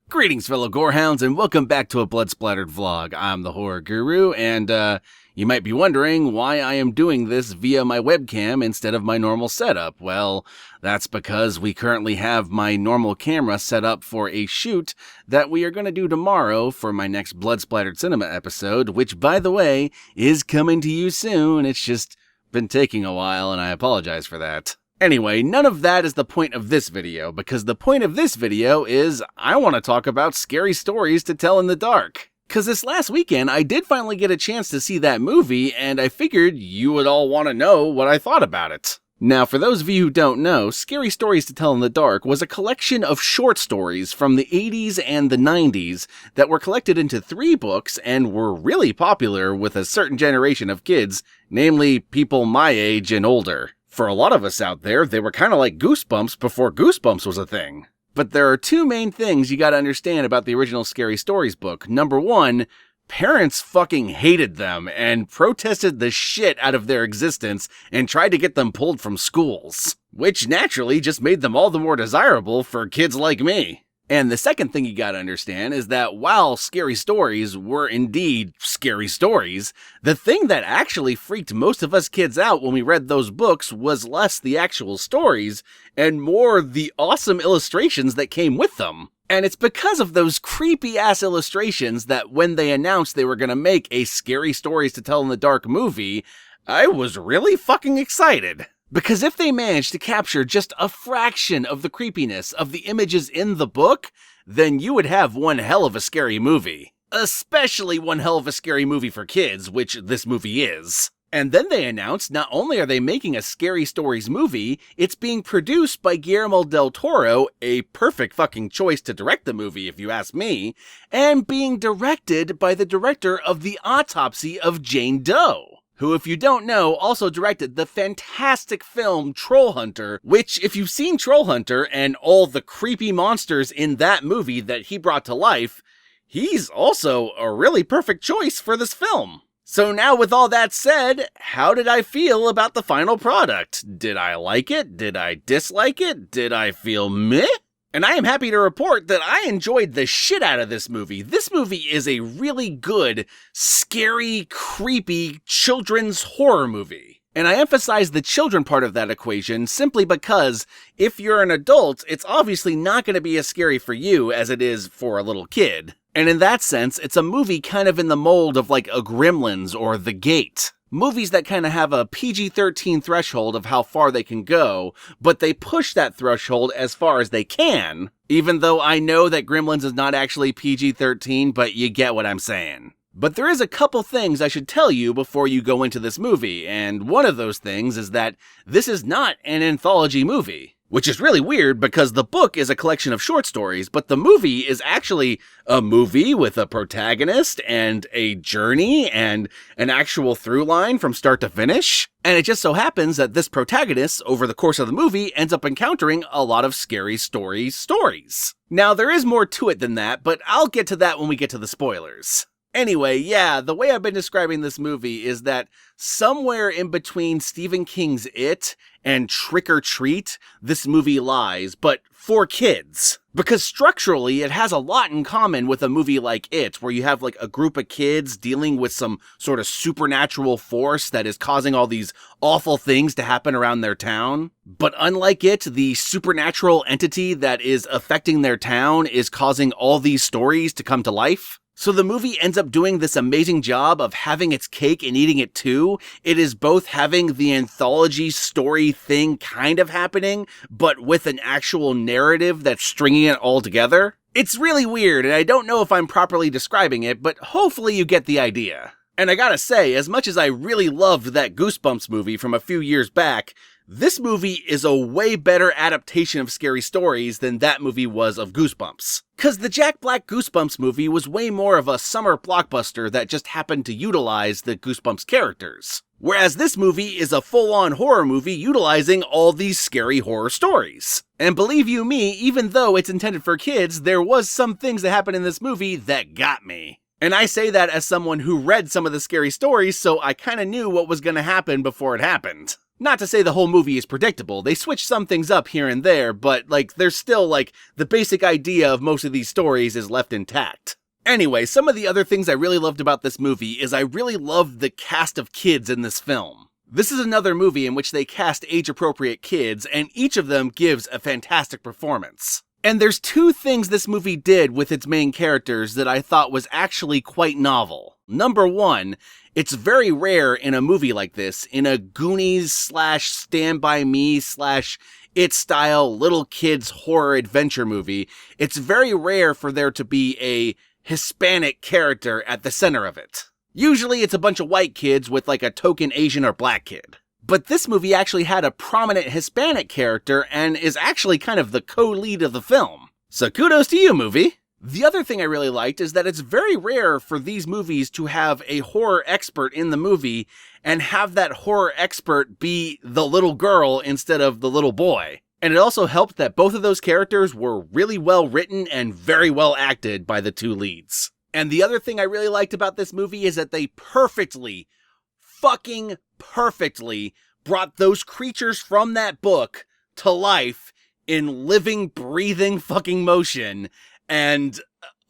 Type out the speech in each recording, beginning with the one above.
Greetings, fellow gorehounds, and welcome back to a Blood Splattered vlog. I'm the Horror Guru, and you might be wondering why I am doing this via my webcam instead of my normal setup. Well, that's because we currently have my normal camera set up for a shoot that we are going to do tomorrow for my next Blood Splattered Cinema episode, which, by the way, is coming to you soon. It's just been taking a while, and I apologize for that. Anyway, none of that is the point of this video, because the point of this video is I want to talk about scary stories to tell in the dark. Because this last weekend, I did finally get a chance to see that movie, and I figured you would all want to know what I thought about it. Now, for those of you who don't know, Scary Stories to Tell in the Dark was a collection of short stories from the 80s and the 90s that were collected into 3 books and were really popular with a certain generation of kids, namely people my age and older. For a lot of us out there, they were kind of like Goosebumps before Goosebumps was a thing. But there are 2 main things you gotta understand about the original Scary Stories book. Number 1, parents fucking hated them and protested the shit out of their existence and tried to get them pulled from schools, which naturally just made them all the more desirable for kids like me. And the second thing you gotta understand is that while scary stories were indeed scary stories, the thing that actually freaked most of us kids out when we read those books was less the actual stories and more the awesome illustrations that came with them. And it's because of those creepy-ass illustrations that when they announced they were gonna make a Scary Stories to Tell in the Dark movie, I was really fucking excited. Because if they managed to capture just a fraction of the creepiness of the images in the book, then you would have one hell of a scary movie. Especially one hell of a scary movie for kids, which this movie is. And then they announced not only are they making a Scary Stories movie, it's being produced by Guillermo del Toro, a perfect fucking choice to direct the movie if you ask me, and being directed by the director of The Autopsy of Jane Doe, who, if you don't know, also directed the fantastic film Troll Hunter, which, if you've seen Troll Hunter and all the creepy monsters in that movie that he brought to life, he's also a really perfect choice for this film. So now with all that said, how did I feel about the final product? Did I like it? Did I dislike it? Did I feel meh? And I am happy to report that I enjoyed the shit out of this movie. This movie is a really good, scary, creepy children's horror movie. And I emphasize the children part of that equation simply because if you're an adult, it's obviously not going to be as scary for you as it is for a little kid. And in that sense, it's a movie kind of in the mold of like a Gremlins or The Gate. Movies that kind of have a PG-13 threshold of how far they can go, but they push that threshold as far as they can, even though I know that Gremlins is not actually PG-13, but you get what I'm saying. But there is a couple things I should tell you before you go into this movie, and one of those things is that this is not an anthology movie. Which is really weird because the book is a collection of short stories, but the movie is actually a movie with a protagonist and a journey and an actual through line from start to finish. And it just so happens that this protagonist, over the course of the movie, ends up encountering a lot of scary stories. Now, there is more to it than that, but I'll get to that when we get to the spoilers. Anyway, yeah, the way I've been describing this movie is that somewhere in between Stephen King's It and Trick or Treat, this movie lies, but for kids. Because structurally, it has a lot in common with a movie like It, where you have like a group of kids dealing with some sort of supernatural force that is causing all these awful things to happen around their town. But unlike It, the supernatural entity that is affecting their town is causing all these stories to come to life. So the movie ends up doing this amazing job of having its cake and eating it too. It is both having the anthology story thing kind of happening, but with an actual narrative that's stringing it all together. It's really weird, and I don't know if I'm properly describing it, but hopefully you get the idea. And I gotta say, as much as I really loved that Goosebumps movie from a few years back, this movie is a way better adaptation of Scary Stories than that movie was of Goosebumps. Cause the Jack Black Goosebumps movie was way more of a summer blockbuster that just happened to utilize the Goosebumps characters. Whereas this movie is a full-on horror movie utilizing all these scary horror stories. And believe you me, even though it's intended for kids, there was some things that happened in this movie that got me. And I say that as someone who read some of the scary stories, so I kinda knew what was gonna happen before it happened. Not to say the whole movie is predictable, they switch some things up here and there, but, like, there's still, like, the basic idea of most of these stories is left intact. Anyway, some of the other things I really loved about this movie is I really loved the cast of kids in this film. This is another movie in which they cast age-appropriate kids, and each of them gives a fantastic performance. And there's two things this movie did with its main characters that I thought was actually quite novel. Number one, it's very rare in a movie like this, in a Goonies / Stand By Me / It style little kids horror adventure movie, it's very rare for there to be a Hispanic character at the center of it. Usually it's a bunch of white kids with like a token Asian or black kid. But this movie actually had a prominent Hispanic character and is actually kind of the co-lead of the film. So kudos to you, movie! The other thing I really liked is that it's very rare for these movies to have a horror expert in the movie and have that horror expert be the little girl instead of the little boy. And it also helped that both of those characters were really well written and very well acted by the two leads. And the other thing I really liked about this movie is that they fucking perfectly brought those creatures from that book to life in living, breathing fucking motion. And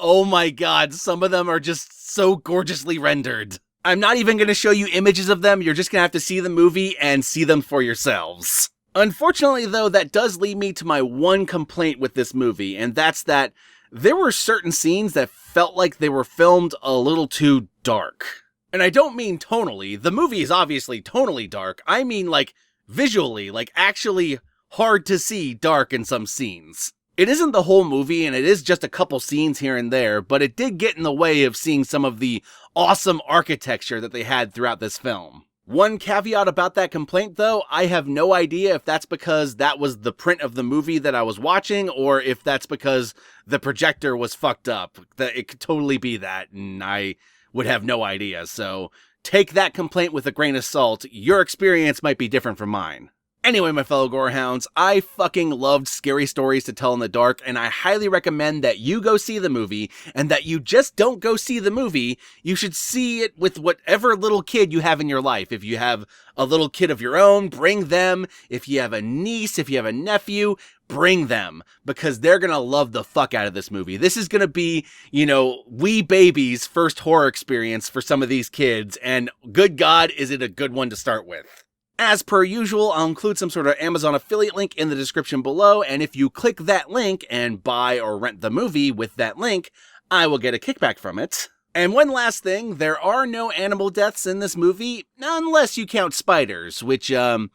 oh my god, some of them are just so gorgeously rendered. I'm not even going to show you images of them, you're just going to have to see the movie and see them for yourselves. Unfortunately though, that does lead me to my one complaint with this movie, and that's that there were certain scenes that felt like they were filmed a little too dark. And I don't mean tonally, the movie is obviously tonally dark, I mean like visually, like actually hard to see dark in some scenes. It isn't the whole movie, and it is just a couple scenes here and there, but it did get in the way of seeing some of the awesome architecture that they had throughout this film. One caveat about that complaint, though, I have no idea if that's because that was the print of the movie that I was watching, or if that's because the projector was fucked up. It could totally be that, and I would have no idea, so take that complaint with a grain of salt. Your experience might be different from mine. Anyway, my fellow gorehounds, I fucking loved scary stories to tell in the dark, and I highly recommend that you go see the movie, and that you just don't go see the movie, you should see it with whatever little kid you have in your life. If you have a little kid of your own, bring them. If you have a niece, if you have a nephew, bring them, because they're gonna love the fuck out of this movie. This is gonna be, wee baby's first horror experience for some of these kids, and good God, is it a good one to start with. As per usual, I'll include some sort of Amazon affiliate link in the description below, and if you click that link and buy or rent the movie with that link, I will get a kickback from it. And one last thing, there are no animal deaths in this movie, unless you count spiders, which, I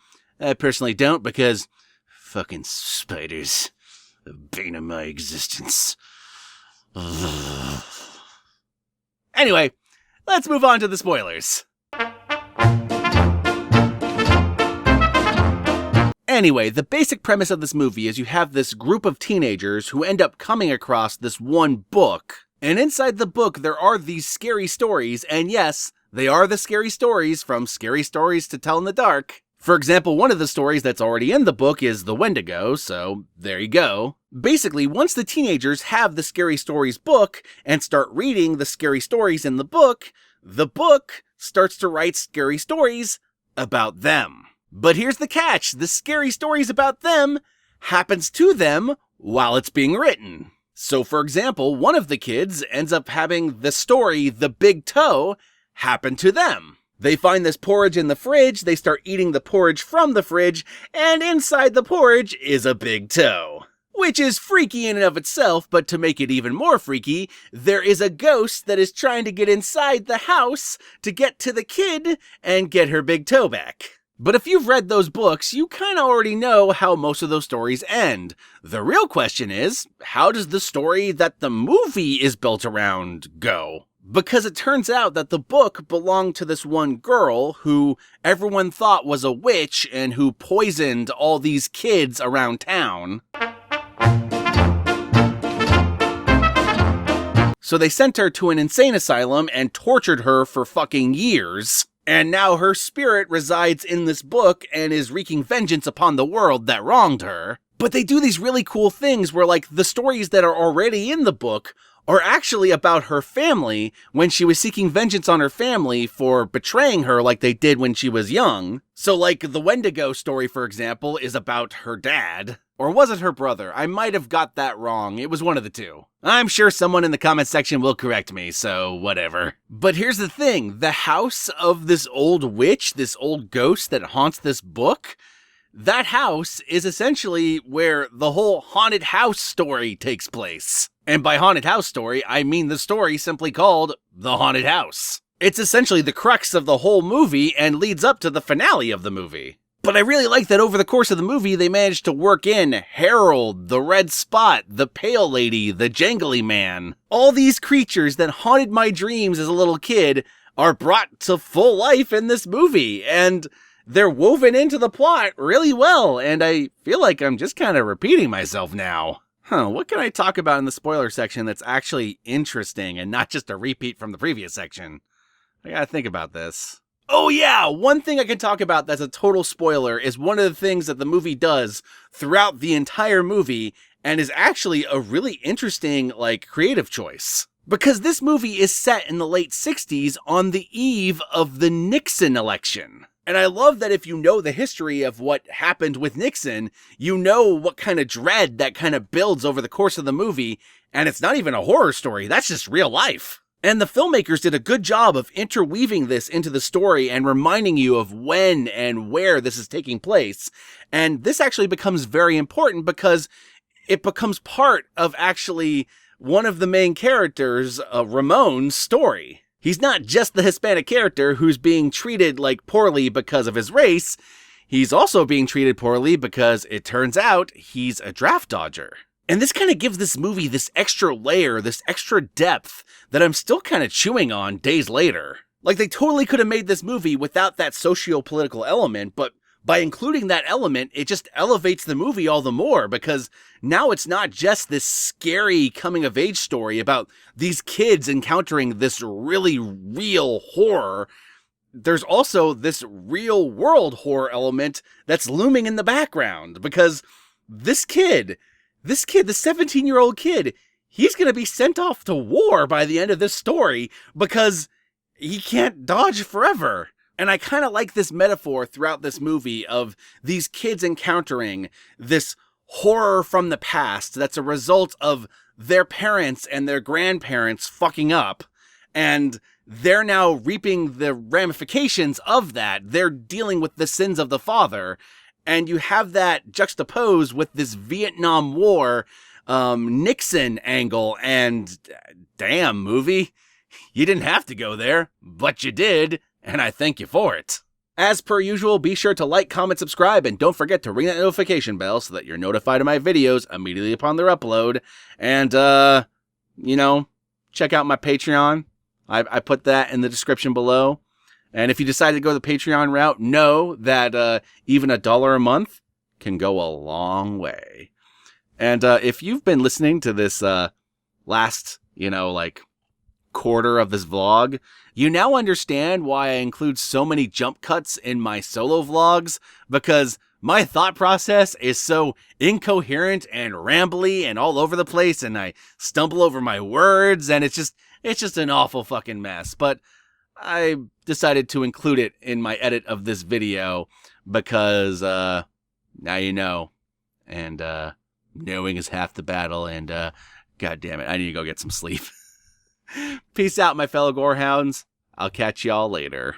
personally don't, because fucking spiders, the bane of my existence. Anyway, let's move on to the spoilers. Anyway, the basic premise of this movie is you have this group of teenagers who end up coming across this one book. And inside the book, there are these scary stories, and yes, they are the scary stories from Scary Stories to Tell in the Dark. For example, one of the stories that's already in the book is The Wendigo, so there you go. Basically, once the teenagers have the Scary Stories book and start reading the scary stories in the book starts to write scary stories about them. But here's the catch, the scary stories about them happens to them while it's being written. So for example, one of the kids ends up having the story, The Big Toe, happen to them. They find this porridge in the fridge, they start eating the porridge from the fridge, and inside the porridge is a big toe. Which is freaky in and of itself, but to make it even more freaky, there is a ghost that is trying to get inside the house to get to the kid and get her big toe back. But if you've read those books, you kinda already know how most of those stories end. The real question is, how does the story that the movie is built around go? Because it turns out that the book belonged to this one girl who everyone thought was a witch and who poisoned all these kids around town. So they sent her to an insane asylum and tortured her for fucking years. And now her spirit resides in this book and is wreaking vengeance upon the world that wronged her. But they do these really cool things where, like, the stories that are already in the book are actually about her family when she was seeking vengeance on her family for betraying her like they did when she was young. So, like, the Wendigo story, for example, is about her dad. Or was it her brother? I might have got that wrong. It was one of the two. I'm sure someone in the comment section will correct me, so whatever. But here's the thing. The house of this old witch, this old ghost that haunts this book, that house is essentially where the whole haunted house story takes place. And by haunted house story, I mean the story simply called The Haunted House. It's essentially the crux of the whole movie and leads up to the finale of the movie. But I really like that over the course of the movie, they managed to work in Harold, the Red Spot, the Pale Lady, the Jangly Man. All these creatures that haunted my dreams as a little kid are brought to full life in this movie, and they're woven into the plot really well, and I feel like I'm just kind of repeating myself now. What can I talk about in the spoiler section that's actually interesting and not just a repeat from the previous section? I gotta think about this. Oh yeah, one thing I can talk about that's a total spoiler is one of the things that the movie does throughout the entire movie and is actually a really interesting, like, creative choice. Because this movie is set in the late 60s on the eve of the Nixon election. And I love that if you know the history of what happened with Nixon, you know what kind of dread that kind of builds over the course of the movie, and it's not even a horror story, that's just real life. And the filmmakers did a good job of interweaving this into the story and reminding you of when and where this is taking place. And this actually becomes very important because it becomes part of actually one of the main characters, Ramon's story. He's not just the Hispanic character who's being treated like poorly because of his race. He's also being treated poorly because it turns out he's a draft dodger. And this kind of gives this movie this extra layer, this extra depth that I'm still kind of chewing on days later. Like, they totally could have made this movie without that socio-political element, but by including that element, it just elevates the movie all the more, because now it's not just this scary coming-of-age story about these kids encountering this really real horror. There's also this real-world horror element that's looming in the background, because this kid, the 17-year-old kid, he's going to be sent off to war by the end of this story because he can't dodge forever. And I kind of like this metaphor throughout this movie of these kids encountering this horror from the past that's a result of their parents and their grandparents fucking up. And they're now reaping the ramifications of that. They're dealing with the sins of the father. And you have that juxtaposed with this Vietnam War Nixon angle. And damn, movie, you didn't have to go there, but you did. And I thank you for it. As per usual, be sure to like, comment, subscribe, and don't forget to ring that notification bell so that you're notified of my videos immediately upon their upload. And, check out my Patreon. I put that in the description below. And if you decide to go the Patreon route, know that even $1 a month can go a long way. And if you've been listening to this last, quarter of this vlog, you now understand why I include so many jump cuts in my solo vlogs, because my thought process is so incoherent and rambly and all over the place, and I stumble over my words, and it's just an awful fucking mess. But I decided to include it in my edit of this video because now you know, and knowing is half the battle, and god damn it, I need to go get some sleep. Peace out, my fellow gorehounds. I'll catch y'all later.